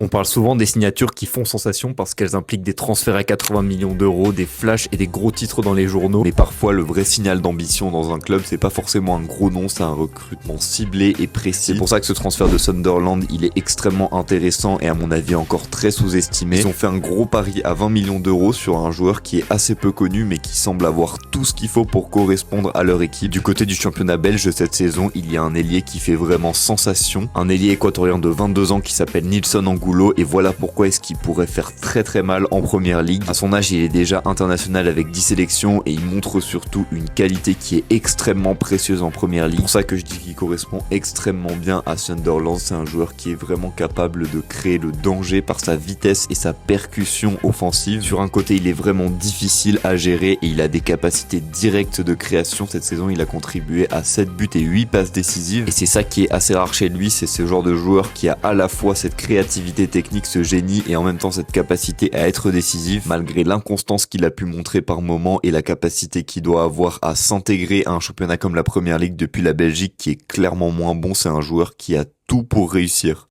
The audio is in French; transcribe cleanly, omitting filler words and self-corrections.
On parle souvent des signatures qui font sensation parce qu'elles impliquent des transferts à 80 millions d'euros, des flashs et des gros titres dans les journaux. Mais parfois, le vrai signal d'ambition dans un club, c'est pas forcément un gros nom, c'est un recrutement ciblé et précis. C'est pour ça que ce transfert de Sunderland, il est extrêmement intéressant et à mon avis encore très sous-estimé. Ils ont fait un gros pari à 20 millions d'euros sur un joueur qui est assez peu connu mais qui semble avoir tout ce qu'il faut pour correspondre à leur équipe. Du côté du championnat belge cette saison, il y a un ailier qui fait vraiment sensation. Un ailier équatorien de 22 ans qui s'appelle Nilson Angulo. Et voilà pourquoi est-ce qu'il pourrait faire très mal en première ligue. À son âge, il est déjà international avec 10 sélections et il montre surtout une qualité qui est extrêmement précieuse en première ligue. C'est pour ça que je dis qu'il correspond extrêmement bien à Sunderland. C'est un joueur qui est vraiment capable de créer le danger par sa vitesse et sa percussion offensive. Sur un côté, il est vraiment difficile à gérer et il a des capacités directes de création. Cette saison, il a contribué à 7 buts et 8 passes décisives. Et c'est ça qui est assez rare chez lui, c'est ce genre de joueur qui a à la fois cette créativité technique, ce génie et en même temps cette capacité à être décisif malgré l'inconstance qu'il a pu montrer par moment et la capacité qu'il doit avoir à s'intégrer à un championnat comme la Première Ligue depuis la Belgique qui est clairement moins bon. C'est un joueur qui a tout pour réussir.